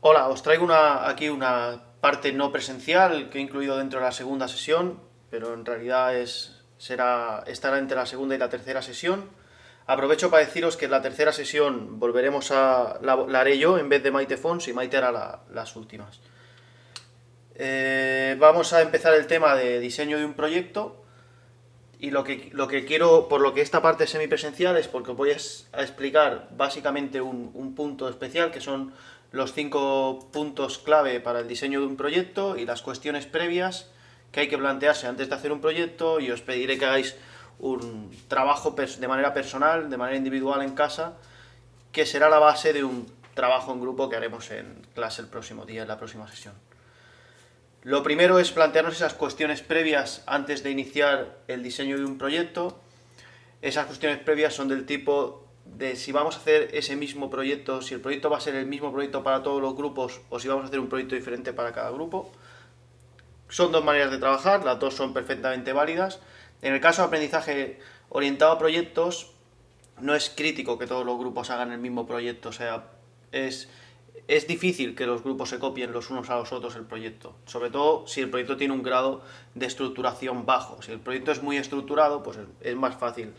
Hola, os traigo aquí una parte no presencial que he incluido dentro de la segunda sesión, pero en realidad estará entre la segunda y la tercera sesión. Aprovecho para deciros que en la tercera sesión la haré yo en vez de Maite Fons y Maite hará las últimas. Vamos a empezar el tema de diseño de un proyecto y lo que quiero, por lo que esta parte es semipresencial, es porque os voy a explicar básicamente un punto especial, que son los 5 puntos clave para el diseño de un proyecto y las cuestiones previas que hay que plantearse antes de hacer un proyecto, y os pediré que hagáis un trabajo de manera personal, de manera individual en casa, que será la base de un trabajo en grupo que haremos en clase el próximo día, en la próxima sesión. Lo primero es plantearnos esas cuestiones previas antes de iniciar el diseño de un proyecto. Esas cuestiones previas son del tipo de si vamos a hacer ese mismo proyecto, si el proyecto va a ser el mismo proyecto para todos los grupos o si vamos a hacer un proyecto diferente para cada grupo. Son dos maneras de trabajar, las dos son perfectamente válidas. En el caso de aprendizaje orientado a proyectos, no es crítico que todos los grupos hagan el mismo proyecto, o sea, es difícil que los grupos se copien los unos a los otros el proyecto, sobre todo si el proyecto tiene un grado de estructuración bajo. Si el proyecto es muy estructurado, pues es más fácil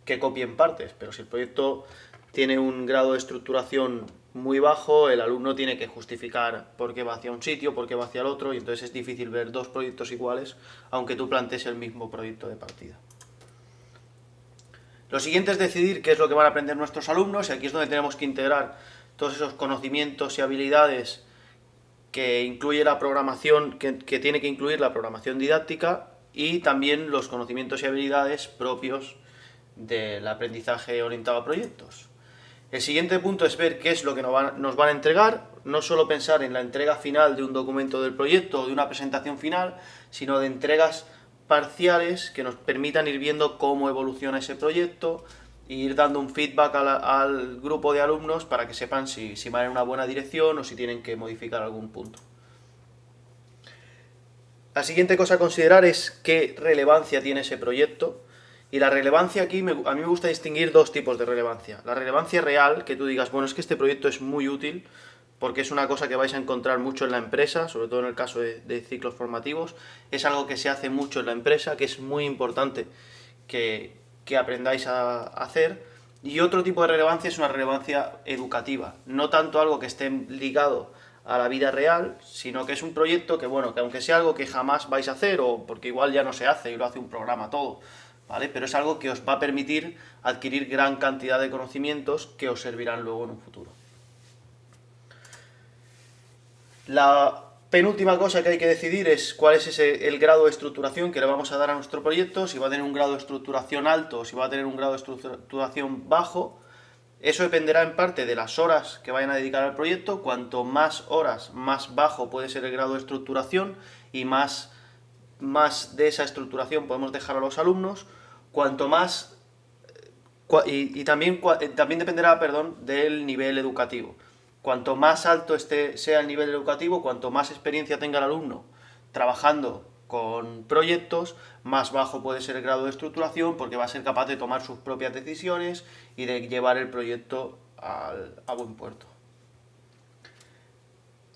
que copien partes, pero si el proyecto tiene un grado de estructuración muy bajo, el alumno tiene que justificar por qué va hacia un sitio, por qué va hacia el otro, y entonces es difícil ver dos proyectos iguales, aunque tú plantees el mismo proyecto de partida. Lo siguiente es decidir qué es lo que van a aprender nuestros alumnos, y aquí es donde tenemos que integrar todos esos conocimientos y habilidades que incluye la programación, que tiene que incluir la programación didáctica, y también los conocimientos y habilidades propios del aprendizaje orientado a proyectos. El siguiente punto es ver qué es lo que nos van a entregar, no solo pensar en la entrega final de un documento del proyecto o de una presentación final, sino de entregas parciales que nos permitan ir viendo cómo evoluciona ese proyecto e ir dando un feedback al grupo de alumnos para que sepan si van en una buena dirección o si tienen que modificar algún punto. La siguiente cosa a considerar es qué relevancia tiene ese proyecto. Y la relevancia aquí, a mí me gusta distinguir dos tipos de relevancia. La relevancia real, que tú digas, bueno, es que este proyecto es muy útil, porque es una cosa que vais a encontrar mucho en la empresa, sobre todo en el caso de ciclos formativos. Es algo que se hace mucho en la empresa, que es muy importante que aprendáis a hacer. Y otro tipo de relevancia es una relevancia educativa, no tanto algo que esté ligado a la vida real, sino que es un proyecto que, bueno, que aunque sea algo que jamás vais a hacer, o porque igual ya no se hace y lo hace un programa todo, ¿vale? Pero es algo que os va a permitir adquirir gran cantidad de conocimientos que os servirán luego en un futuro. La penúltima cosa que hay que decidir es cuál es el grado de estructuración que le vamos a dar a nuestro proyecto, si va a tener un grado de estructuración alto o si va a tener un grado de estructuración bajo. Eso dependerá en parte de las horas que vayan a dedicar al proyecto. Cuanto más horas, más bajo puede ser el grado de estructuración y más de esa estructuración podemos dejar a los alumnos. Cuanto más... Y también dependerá, perdón, del nivel educativo. Cuanto más alto sea el nivel educativo, cuanto más experiencia tenga el alumno trabajando con proyectos, más bajo puede ser el grado de estructuración, porque va a ser capaz de tomar sus propias decisiones y de llevar el proyecto a buen puerto.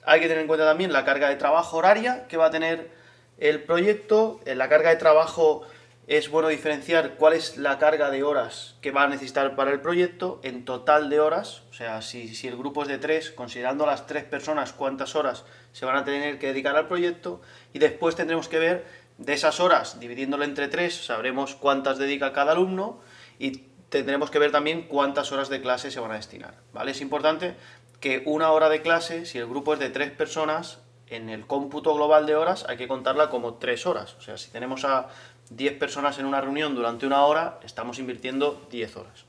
Hay que tener en cuenta también la carga de trabajo horaria que va a tener el proyecto. En la carga de trabajo es bueno diferenciar cuál es la carga de horas que va a necesitar para el proyecto en total de horas. O sea, si el grupo es de 3, considerando las 3 personas cuántas horas se van a tener que dedicar al proyecto, y después tendremos que ver de esas horas, dividiéndolo entre 3, sabremos cuántas dedica cada alumno, y tendremos que ver también cuántas horas de clase se van a destinar, ¿vale? Es importante que una hora de clase, si el grupo es de 3 personas, en el cómputo global de horas hay que contarla como 3 horas. O sea, si tenemos a 10 personas en una reunión durante una hora, estamos invirtiendo 10 horas.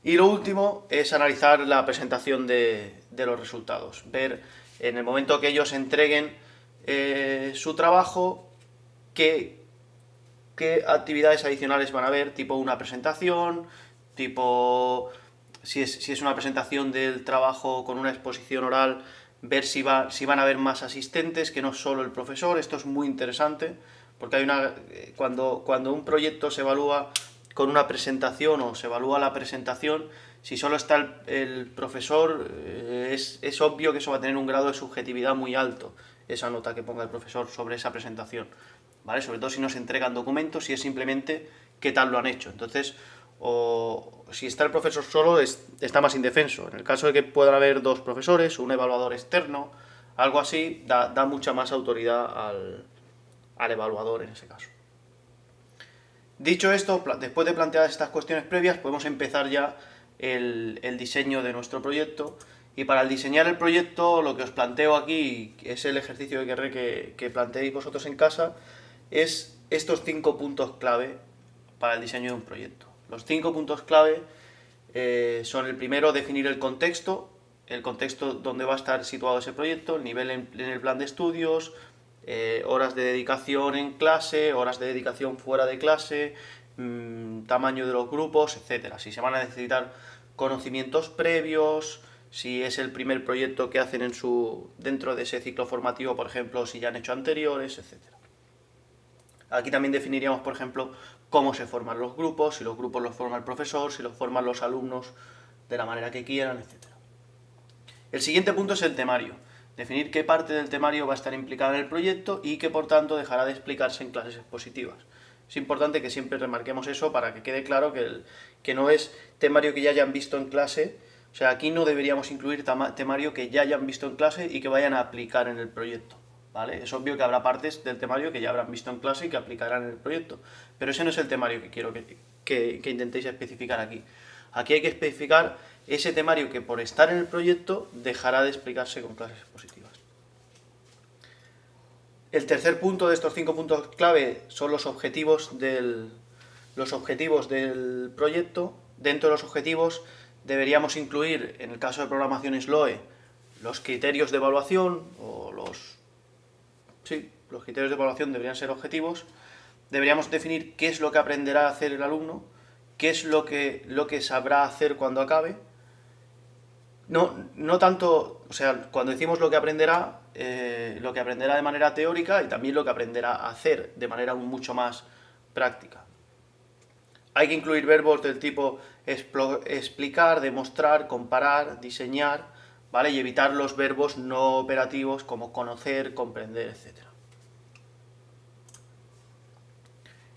Y lo último es analizar la presentación de los resultados. Ver en el momento que ellos entreguen su trabajo, qué actividades adicionales van a haber, tipo una presentación, tipo si es una presentación del trabajo con una exposición oral, ver si van a haber más asistentes que no solo el profesor. Esto es muy interesante, porque cuando un proyecto se evalúa con una presentación o se evalúa la presentación, Si solo está el profesor, es obvio que eso va a tener un grado de subjetividad muy alto, esa nota que ponga el profesor sobre esa presentación, ¿vale? Sobre todo si no se entregan documentos, si es simplemente qué tal lo han hecho. Entonces, o si está el profesor solo, está más indefenso. En el caso de que puedan haber dos profesores, un evaluador externo, algo así, da mucha más autoridad al evaluador en ese caso. Dicho esto, después de plantear estas cuestiones previas, podemos empezar ya el diseño de nuestro proyecto. Y para diseñar el proyecto, lo que os planteo aquí, que es el ejercicio que querré que planteéis vosotros en casa, es estos 5 puntos clave para el diseño de un proyecto. Los 5 puntos clave son: el primero, definir el contexto donde va a estar situado ese proyecto, el nivel en el plan de estudios, horas de dedicación en clase, horas de dedicación fuera de clase, tamaño de los grupos, etcétera. Si se van a necesitar conocimientos previos, si es el primer proyecto que hacen dentro de ese ciclo formativo, por ejemplo, si ya han hecho anteriores, etcétera. Aquí también definiríamos, por ejemplo, cómo se forman los grupos, si los grupos los forma el profesor, si los forman los alumnos de la manera que quieran, etcétera. El siguiente punto es el temario. Definir qué parte del temario va a estar implicada en el proyecto y que, por tanto, dejará de explicarse en clases expositivas. Es importante que siempre remarquemos eso para que quede claro que no es temario que ya hayan visto en clase. O sea, aquí no deberíamos incluir temario que ya hayan visto en clase y que vayan a aplicar en el proyecto, ¿vale? Es obvio que habrá partes del temario que ya habrán visto en clase y que aplicarán en el proyecto, pero ese no es el temario que quiero que intentéis especificar aquí. Aquí hay que especificar ese temario que, por estar en el proyecto, dejará de explicarse con clases expositivas. El tercer punto de estos 5 puntos clave son los objetivos del proyecto. Dentro de los objetivos deberíamos incluir, en el caso de programación SLOE, los criterios de evaluación, los criterios de evaluación deberían ser objetivos. Deberíamos definir qué es lo que aprenderá a hacer el alumno, qué es lo que sabrá hacer cuando acabe. No tanto, o sea, cuando decimos lo que aprenderá de manera teórica y también lo que aprenderá a hacer de manera mucho más práctica. Hay que incluir verbos del tipo explicar, demostrar, comparar, diseñar, ¿vale? Y evitar los verbos no operativos como conocer, comprender, etc.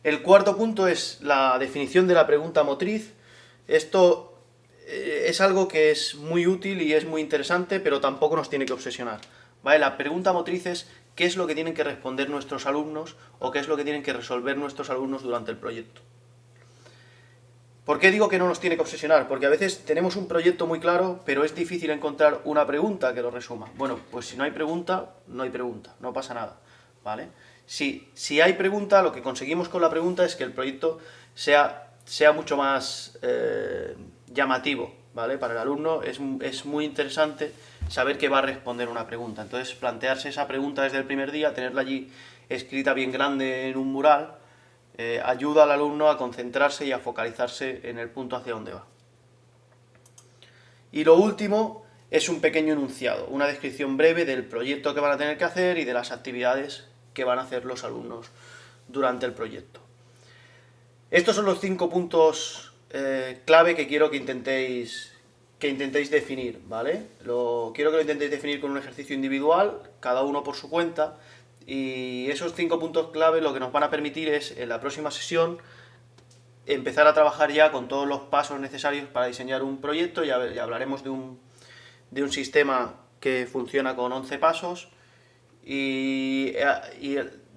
El cuarto punto es la definición de la pregunta motriz. Esto es algo que es muy útil y es muy interesante, pero tampoco nos tiene que obsesionar, ¿vale? La pregunta motriz es qué es lo que tienen que responder nuestros alumnos o qué es lo que tienen que resolver nuestros alumnos durante el proyecto. ¿Por qué digo que no nos tiene que obsesionar? Porque a veces tenemos un proyecto muy claro, pero es difícil encontrar una pregunta que lo resuma. Bueno, pues si no hay pregunta, no pasa nada, ¿vale? Si hay pregunta, lo que conseguimos con la pregunta es que el proyecto sea mucho más llamativo, ¿vale? Para el alumno es muy interesante saber que va a responder una pregunta. Entonces, plantearse esa pregunta desde el primer día, tenerla allí escrita bien grande en un mural, ayuda al alumno a concentrarse y a focalizarse en el punto hacia donde va. Y lo último es un pequeño enunciado, una descripción breve del proyecto que van a tener que hacer y de las actividades que van a hacer los alumnos durante el proyecto. Estos son los 5 puntos clave que quiero que intentéis definir, ¿vale? Quiero que lo intentéis definir con un ejercicio individual, cada uno por su cuenta, y esos 5 puntos clave lo que nos van a permitir es, en la próxima sesión, empezar a trabajar ya con todos los pasos necesarios para diseñar un proyecto. Ya hablaremos de un sistema que funciona con 11 pasos, y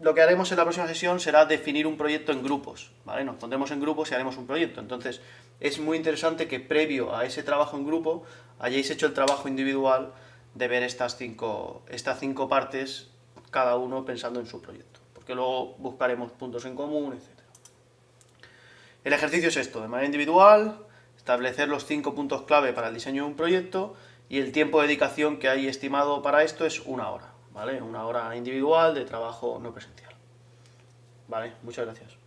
lo que haremos en la próxima sesión será definir un proyecto en grupos, ¿vale? Nos pondremos en grupos y haremos un proyecto. Entonces, es muy interesante que previo a ese trabajo en grupo hayáis hecho el trabajo individual de ver estas cinco partes, cada uno pensando en su proyecto, porque luego buscaremos puntos en común, etc. El ejercicio es esto: de manera individual, establecer los 5 puntos clave para el diseño de un proyecto, y el tiempo de dedicación que hay estimado para esto es 1 hora, ¿vale? 1 hora individual de trabajo no presencial. Vale, muchas gracias.